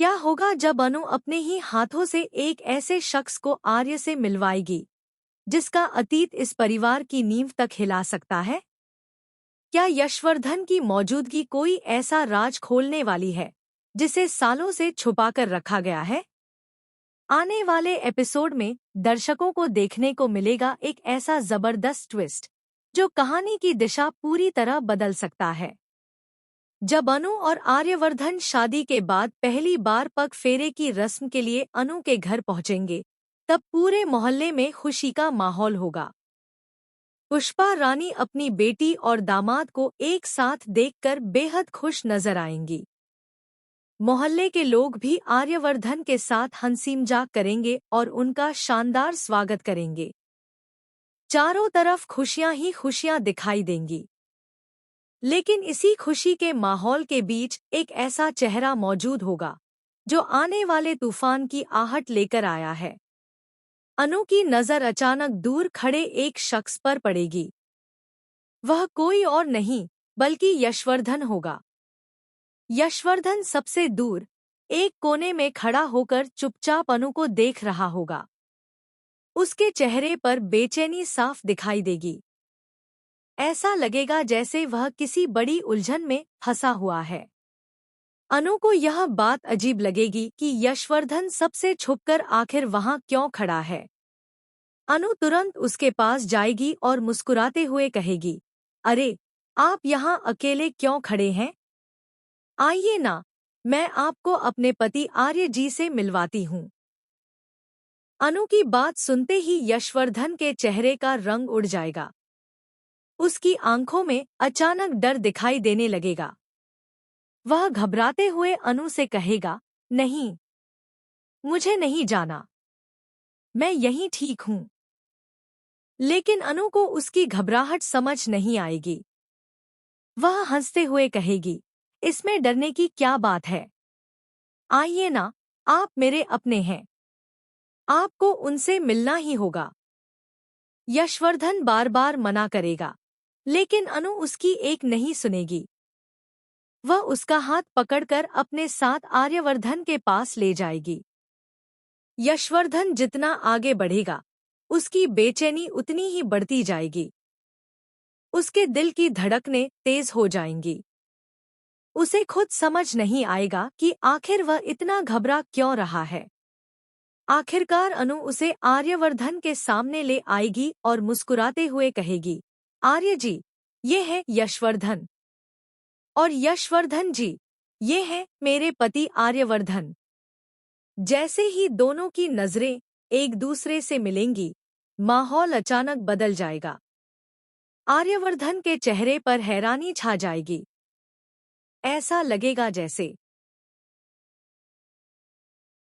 क्या होगा जब अनु अपने ही हाथों से एक ऐसे शख्स को आर्य से मिलवाएगी जिसका अतीत इस परिवार की नींव तक हिला सकता है? क्या यशवर्धन की मौजूदगी कोई ऐसा राज खोलने वाली है जिसे सालों से छुपाकर रखा गया है? आने वाले एपिसोड में दर्शकों को देखने को मिलेगा एक ऐसा जबरदस्त ट्विस्ट जो कहानी की दिशा पूरी तरह बदल सकता है। जब अनु और आर्यवर्धन शादी के बाद पहली बार पग फेरे की रस्म के लिए अनु के घर पहुंचेंगे, तब पूरे मोहल्ले में खुशी का माहौल होगा। पुष्पा रानी अपनी बेटी और दामाद को एक साथ देखकर बेहद खुश नजर आएंगी। मोहल्ले के लोग भी आर्यवर्धन के साथ हंसी मजाक करेंगे और उनका शानदार स्वागत करेंगे। चारों तरफ खुशियां ही खुशियां दिखाई देंगी। लेकिन इसी खुशी के माहौल के बीच एक ऐसा चेहरा मौजूद होगा जो आने वाले तूफान की आहट लेकर आया है। अनु की नजर अचानक दूर खड़े एक शख्स पर पड़ेगी। वह कोई और नहीं बल्कि यशवर्धन होगा। यशवर्धन सबसे दूर एक कोने में खड़ा होकर चुपचाप अनु को देख रहा होगा। उसके चेहरे पर बेचैनी साफ दिखाई देगी। ऐसा लगेगा जैसे वह किसी बड़ी उलझन में फंसा हुआ है। अनु को यह बात अजीब लगेगी कि यशवर्धन सबसे छुपकर आखिर वहां क्यों खड़ा है। अनु तुरंत उसके पास जाएगी और मुस्कुराते हुए कहेगी, अरे, आप यहाँ अकेले क्यों खड़े हैं? आइए ना, मैं आपको अपने पति आर्य जी से मिलवाती हूँ। अनु की बात सुनते ही यशवर्धन के चेहरे का रंग उड़ जाएगा। उसकी आंखों में अचानक डर दिखाई देने लगेगा। वह घबराते हुए अनु से कहेगा, नहीं, मुझे नहीं जाना, मैं यहीं ठीक हूँ। लेकिन अनु को उसकी घबराहट समझ नहीं आएगी। वह हंसते हुए कहेगी, इसमें डरने की क्या बात है? आइए ना, आप मेरे अपने हैं, आपको उनसे मिलना ही होगा। यशवर्धन बार बार मना करेगा, लेकिन अनु उसकी एक नहीं सुनेगी। वह उसका हाथ पकड़कर अपने साथ आर्यवर्धन के पास ले जाएगी। यशवर्धन जितना आगे बढ़ेगा, उसकी बेचैनी उतनी ही बढ़ती जाएगी। उसके दिल की धड़कनें तेज हो जाएंगी। उसे खुद समझ नहीं आएगा कि आखिर वह इतना घबरा क्यों रहा है। आखिरकार अनु उसे आर्यवर्धन के सामने ले आएगी और मुस्कुराते हुए कहेगी, आर्य जी, ये है यशवर्धन। और यशवर्धन जी, ये है मेरे पति आर्यवर्धन। जैसे ही दोनों की नजरें एक दूसरे से मिलेंगी, माहौल अचानक बदल जाएगा। आर्यवर्धन के चेहरे पर हैरानी छा जाएगी। ऐसा लगेगा जैसे